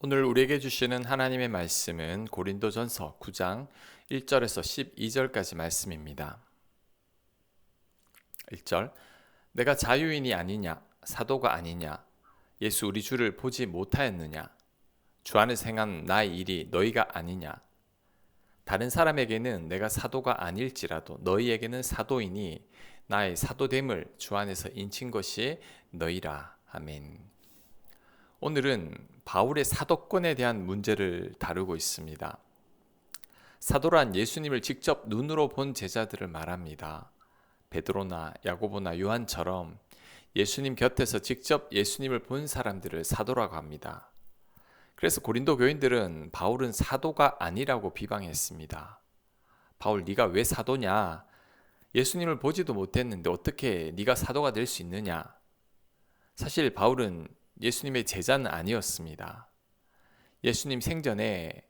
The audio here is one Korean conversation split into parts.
오늘 우리에게 주시는 하나님의 말씀은 고린도전서 9장 1절에서 12절까지 말씀입니다. 1절 내가 자유인이 아니냐 사도가 아니냐 예수 우리 주를 보지 못하였느냐 주 안에서 행한 나의 일이 너희가 아니냐 다른 사람에게는 내가 사도가 아닐지라도 너희에게는 사도이니 나의 사도됨을 주 안에서 인친 것이 너희라. 아멘. 오늘은 바울의 사도권에 대한 문제를 다루고 있습니다. 사도란 예수님을 직접 눈으로 본 제자들을 말합니다. 베드로나 야고보나 요한처럼 예수님 곁에서 직접 예수님을 본 사람들을 사도라고 합니다. 그래서 고린도 교인들은 바울은 사도가 아니라고 비방했습니다. 바울, 네가 왜 사도냐? 예수님을 보지도 못했는데 어떻게 네가 사도가 될 수 있느냐? 사실 바울은 예수님의 제자는 아니었습니다. 예수님 생전에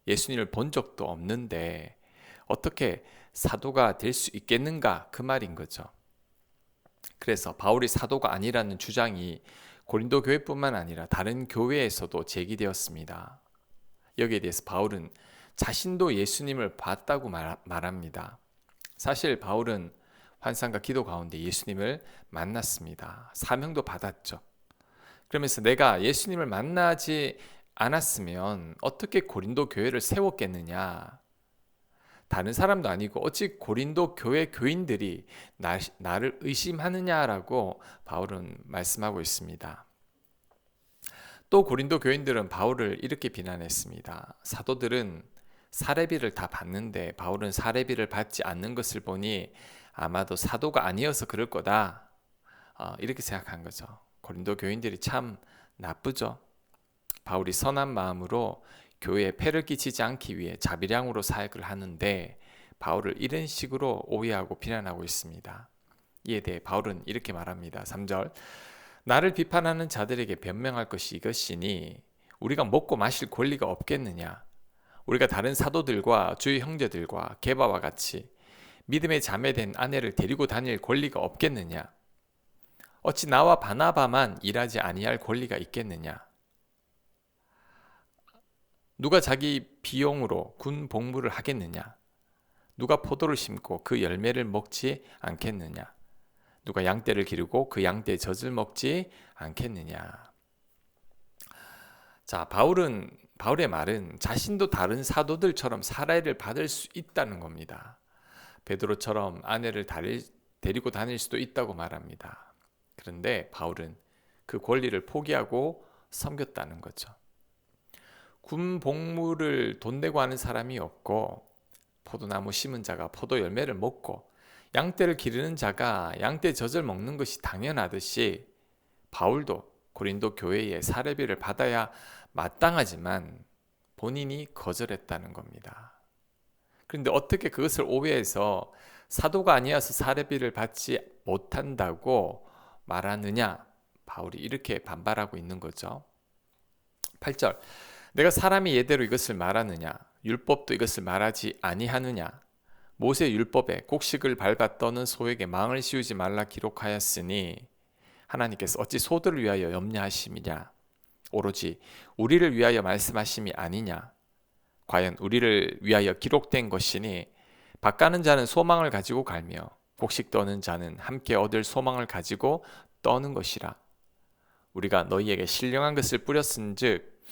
예수님을 본 적도 없는데 어떻게 사도가 될 수 있겠는가? 그 말인 거죠. 그래서 바울이 사도가 아니라는 주장이 고린도 교회뿐만 아니라 다른 교회에서도 제기되었습니다. 여기에 대해서 바울은 자신도 예수님을 봤다고 말합니다. 사실 바울은 환상과 기도 가운데 예수님을 만났습니다. 사명도 받았죠. 그러면서 내가 예수님을 만나지 않았으면 어떻게 고린도 교회를 세웠겠느냐? 다른 사람도 아니고 어찌 고린도 교회 교인들이 나를 의심하느냐라고 바울은 말씀하고 있습니다. 또 고린도 교인들은 바울을 이렇게 비난했습니다. 사도들은 사례비를 다 받는데 바울은 사례비를 받지 않는 것을 보니 아마도 사도가 아니어서 그럴 거다. 이렇게 생각한 거죠. 고린도 교인들이 참 나쁘죠. 바울이 선한 마음으로 교회에 폐를 끼치지 않기 위해 자비량으로 사역을 하는데 바울을 이런 식으로 오해하고 비난하고 있습니다. 이에 대해 바울은 이렇게 말합니다. 3절 나를 비판하는 자들에게 변명할 것이 이것이니 우리가 먹고 마실 권리가 없겠느냐? 우리가 다른 사도들과 주의 형제들과 게바와 같이 믿음의 자매된 아내를 데리고 다닐 권리가 없겠느냐? 어찌 나와 바나바만 일하지 아니할 권리가 있겠느냐? 누가 자기 비용으로 군 복무를 하겠느냐? 누가 포도를 심고 그 열매를 먹지 않겠느냐? 누가 양떼를 기르고 그 양떼의 젖을 먹지 않겠느냐? 자, 바울의 말은 자신도 다른 사도들처럼 사례를 받을 수 있다는 겁니다. 베드로처럼 아내를 데리고 다닐 수도 있다고 말합니다. 그런데 바울은 그 권리를 포기하고 섬겼다는 거죠. 군 복무를 돈 내고 하는 사람이 없고 포도나무 심은 자가 포도 열매를 먹고 양떼를 기르는 자가 양떼 젖을 먹는 것이 당연하듯이 바울도 고린도 교회에 사례비를 받아야 마땅하지만 본인이 거절했다는 겁니다. 그런데 어떻게 그것을 오해해서 사도가 아니어서 사례비를 받지 못한다고 말하느냐? 바울이 이렇게 반발하고 있는 거죠. 8절 내가 사람이 예대로 이것을 말하느냐? 율법도 이것을 말하지 아니하느냐? 모세 율법에 곡식을 밟아 떠는 소에게 망을 씌우지 말라 기록하였으니 하나님께서 어찌 소들을 위하여 염려하심이냐? 오로지 우리를 위하여 말씀하심이 아니냐? 과연 우리를 위하여 기록된 것이니 밭가는 자는 소망을 가지고 갈며 곡식 떠는 자는 함께 얻을 소망을 가지고 떠는 것이라. 우리가 너희에게 신령한 것을 뿌렸은즉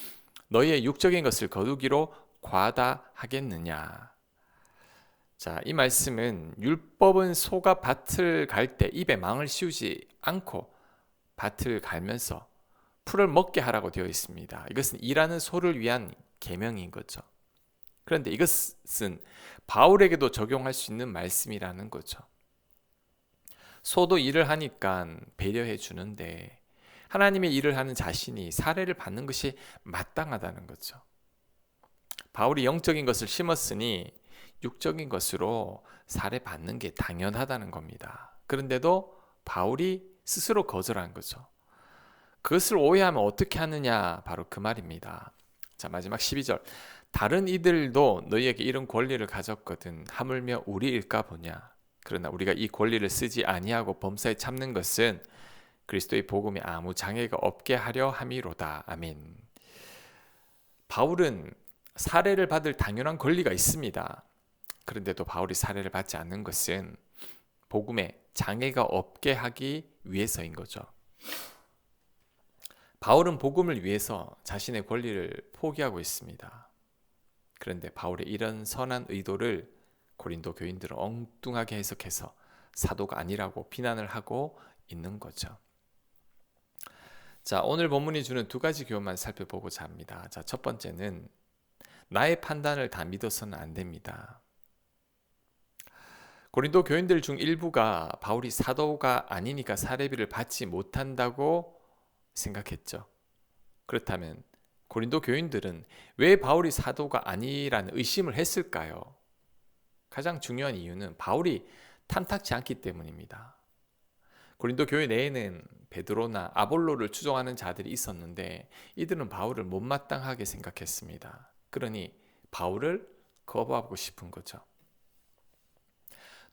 너희의 육적인 것을 거두기로 과다하겠느냐. 자, 이 말씀은 율법은 소가 밭을 갈 때 입에 망을 씌우지 않고 밭을 갈면서 풀을 먹게 하라고 되어 있습니다. 이것은 일하는 소를 위한 계명인 거죠. 그런데 이것은 바울에게도 적용할 수 있는 말씀이라는 거죠. 소도 일을 하니까 배려해 주는데 하나님의 일을 하는 자신이 사례를 받는 것이 마땅하다는 거죠. 바울이 영적인 것을 심었으니 육적인 것으로 사례 받는 게 당연하다는 겁니다. 그런데도 바울이 스스로 거절한 거죠. 그것을 오해하면 어떻게 하느냐? 바로 그 말입니다. 자, 마지막 12절 다른 이들도 너희에게 이런 권리를 가졌거든 하물며 우리일까 보냐? 그러나 우리가 이 권리를 쓰지 아니하고 범사에 참는 것은 그리스도의 복음에 아무 장애가 없게 하려 함이로다. 아멘. 바울은 살해를 받을 당연한 권리가 있습니다. 그런데도 바울이 살해를 받지 않는 것은 복음에 장애가 없게 하기 위해서인 거죠. 바울은 복음을 위해서 자신의 권리를 포기하고 있습니다. 그런데 바울의 이런 선한 의도를 고린도 교인들은 엉뚱하게 해석해서 사도가 아니라고 비난을 하고 있는 거죠. 자, 오늘 본문이 주는 두 가지 교훈만 살펴보고자 합니다. 자, 첫 번째는 나의 판단을 다 믿어서는 안 됩니다. 고린도 교인들 중 일부가 바울이 사도가 아니니까 사례비를 받지 못한다고 생각했죠. 그렇다면 고린도 교인들은 왜 바울이 사도가 아니라는 의심을 했을까요? 가장 중요한 이유는 바울이 탐탁지 않기 때문입니다. 고린도 교회 내에는 베드로나 아볼로를 추종하는 자들이 있었는데 이들은 바울을 못마땅하게 생각했습니다. 그러니 바울을 거부하고 싶은 거죠.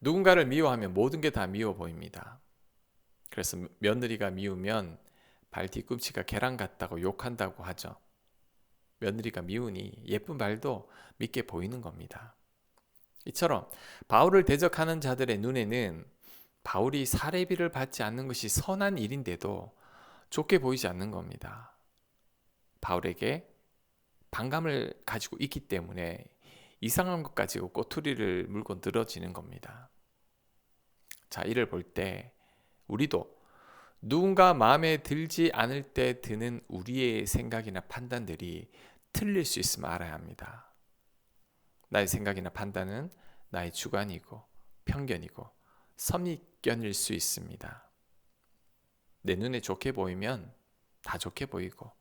누군가를 미워하면 모든 게 다 미워 보입니다. 그래서 며느리가 미우면 발 뒤꿈치가 계란 같다고 욕한다고 하죠. 며느리가 미우니 예쁜 발도 밉게 보이는 겁니다. 이처럼 바울을 대적하는 자들의 눈에는 바울이 사례비를 받지 않는 것이 선한 일인데도 좋게 보이지 않는 겁니다. 바울에게 반감을 가지고 있기 때문에 이상한 것 가지고 꼬투리를 물고 늘어지는 겁니다. 자, 이를 볼 때 우리도 누군가 마음에 들지 않을 때 드는 우리의 생각이나 판단들이 틀릴 수 있음을 알아야 합니다. 나의 생각이나 판단은 나의 주관이고 편견이고 선입견일 수 있습니다. 내 눈에 좋게 보이면 다 좋게 보이고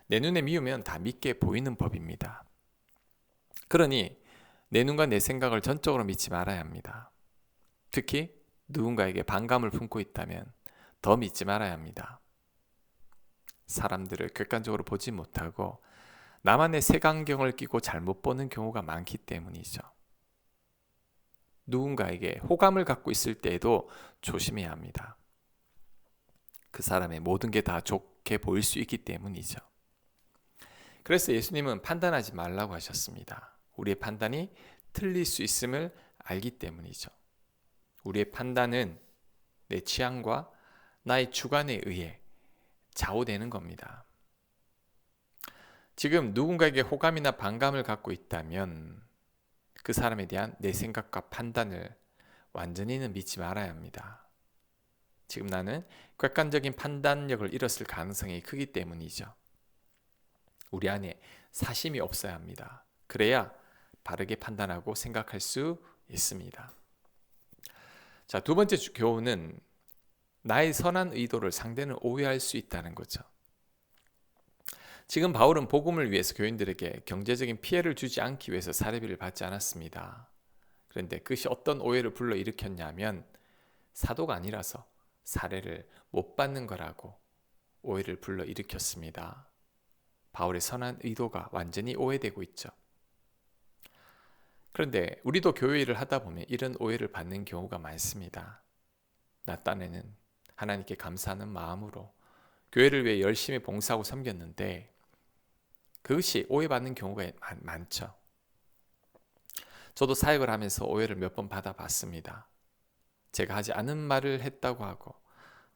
내 눈에 미우면 다 밉게 보이는 법입니다. 그러니 내 눈과 내 생각을 전적으로 믿지 말아야 합니다. 특히 누군가에게 반감을 품고 있다면 더 믿지 말아야 합니다. 사람들을 객관적으로 보지 못하고 나만의 색안경을 끼고 잘못 보는 경우가 많기 때문이죠. 누군가에게 호감을 갖고 있을 때에도 조심해야 합니다. 그 사람의 모든 게 다 좋게 보일 수 있기 때문이죠. 그래서 예수님은 판단하지 말라고 하셨습니다. 우리의 판단이 틀릴 수 있음을 알기 때문이죠. 우리의 판단은 내 취향과 나의 주관에 의해 좌우되는 겁니다. 지금 누군가에게 호감이나 반감을 갖고 있다면 그 사람에 대한 내 생각과 판단을 완전히는 믿지 말아야 합니다. 지금 나는 객관적인 판단력을 잃었을 가능성이 크기 때문이죠. 우리 안에 사심이 없어야 합니다. 그래야 바르게 판단하고 생각할 수 있습니다. 자, 두 번째 교훈은 나의 선한 의도를 상대는 오해할 수 있다는 거죠. 지금 바울은 복음을 위해서 교인들에게 경제적인 피해를 주지 않기 위해서 사례비를 받지 않았습니다. 그런데 그것이 어떤 오해를 불러일으켰냐면 사도가 아니라서 사례를 못 받는 거라고 오해를 불러일으켰습니다. 바울의 선한 의도가 완전히 오해되고 있죠. 그런데 우리도 교회 일을 하다 보면 이런 오해를 받는 경우가 많습니다. 나 딴에는 하나님께 감사하는 마음으로 교회를 위해 열심히 봉사하고 섬겼는데 그것이 오해받는 경우가 많죠. 저도 사역을 하면서 오해를 몇 번 받아봤습니다. 제가 하지 않은 말을 했다고 하고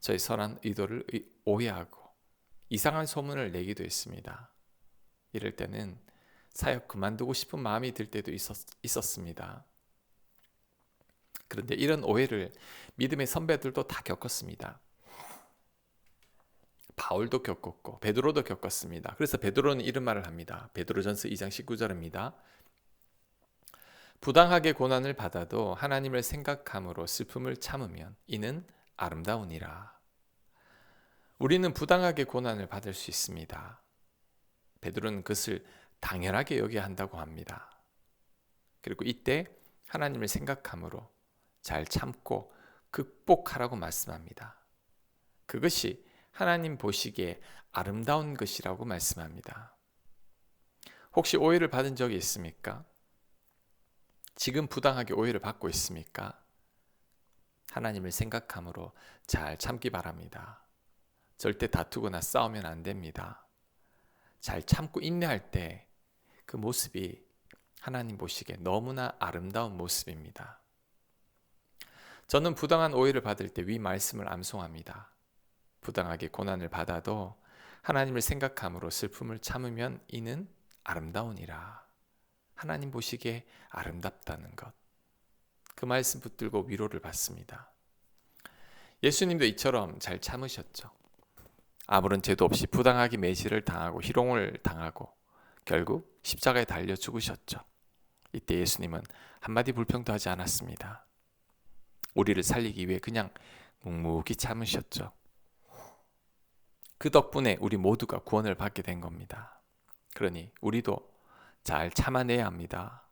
저의 선한 의도를 오해하고 이상한 소문을 내기도 했습니다. 이럴 때는 사역 그만두고 싶은 마음이 들 때도 있었습니다. 그런데 이런 오해를 믿음의 선배들도 다 겪었습니다. 바울도 겪었고 베드로도 겪었습니다. 그래서 베드로는 이런 말을 합니다. 베드로전서 2장 19절입니다. 부당하게 고난을 받아도 하나님을 생각함으로 슬픔을 참으면 이는 아름다우니라. 우리는 부당하게 고난을 받을 수 있습니다. 베드로는 그것을 당연하게 여겨야 한다고 합니다. 그리고 이때 하나님을 생각함으로 잘 참고 극복하라고 말씀합니다. 그것이 하나님 보시기에 아름다운 것이라고 말씀합니다. 혹시 오해를 받은 적이 있습니까? 지금 부당하게 오해를 받고 있습니까? 하나님을 생각함으로 잘 참기 바랍니다. 절대 다투거나 싸우면 안 됩니다. 잘 참고 인내할 때 그 모습이 하나님 보시기에 너무나 아름다운 모습입니다. 저는 부당한 오해를 받을 때 위 말씀을 암송합니다. 부당하게 고난을 받아도 하나님을 생각함으로 슬픔을 참으면 이는 아름다우니라. 하나님 보시기에 아름답다는 것. 그 말씀 붙들고 위로를 받습니다. 예수님도 이처럼 잘 참으셨죠. 아무런 죄도 없이 부당하게 매질을 당하고 희롱을 당하고 결국 십자가에 달려 죽으셨죠. 이때 예수님은 한마디 불평도 하지 않았습니다. 우리를 살리기 위해 그냥 묵묵히 참으셨죠. 그 덕분에 우리 모두가 구원을 받게 된 겁니다. 그러니 우리도 잘 참아내야 합니다.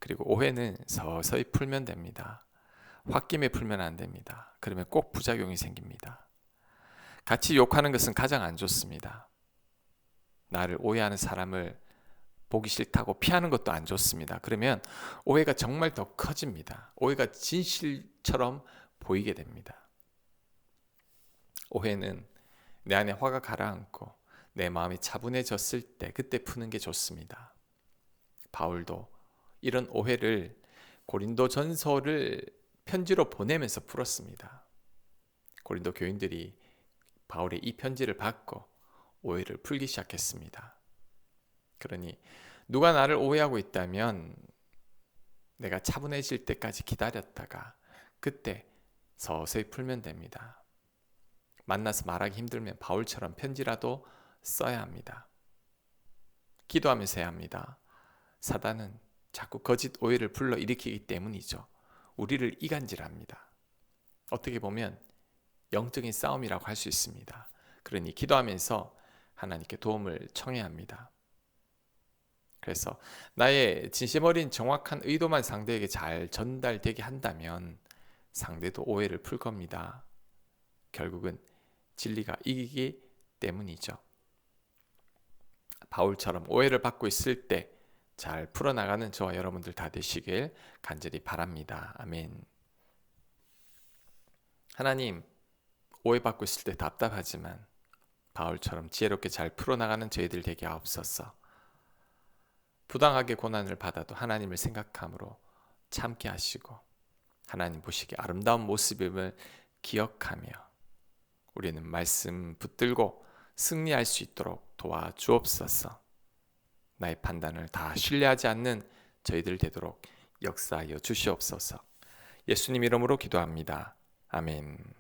그리고 오해는 서서히 풀면 됩니다. 홧김에 풀면 안 됩니다. 그러면 꼭 부작용이 생깁니다. 같이 욕하는 것은 가장 안 좋습니다. 나를 오해하는 사람을 보기 싫다고 피하는 것도 안 좋습니다. 그러면 오해가 정말 더 커집니다. 오해가 진실처럼 보이게 됩니다. 오해는 내 안에 화가 가라앉고 내 마음이 차분해졌을 때 그때 푸는 게 좋습니다. 바울도 이런 오해를 고린도 전서를 편지로 보내면서 풀었습니다. 고린도 교인들이 바울의 이 편지를 받고 오해를 풀기 시작했습니다. 그러니 누가 나를 오해하고 있다면 내가 차분해질 때까지 기다렸다가 그때 서서히 풀면 됩니다. 만나서 말하기 힘들면 바울처럼 편지라도 써야 합니다. 기도하면서 해야 합니다. 사단은 자꾸 거짓 오해를 불러일으키기 때문이죠. 우리를 이간질합니다. 어떻게 보면 영적인 싸움이라고 할 수 있습니다. 그러니 기도하면서 하나님께 도움을 청해야 합니다. 그래서 나의 진심 어린 정확한 의도만 상대에게 잘 전달되게 한다면 상대도 오해를 풀 겁니다. 결국은 진리가 이기기 때문이죠. 바울처럼 오해를 받고 있을 때 잘 풀어나가는 저와 여러분들 다 되시길 간절히 바랍니다. 아멘. 하나님, 오해받고 있을 때 답답하지만 바울처럼 지혜롭게 잘 풀어나가는 저희들 되게 하옵소서. 부당하게 고난을 받아도 하나님을 생각함으로 참게 하시고 하나님 보시기에 아름다운 모습임을 기억하며 우리는 말씀 붙들고 승리할 수 있도록 도와주옵소서. 나의 판단을 다 신뢰하지 않는 저희들 되도록 역사하여 주시옵소서. 예수님 이름으로 기도합니다. 아멘.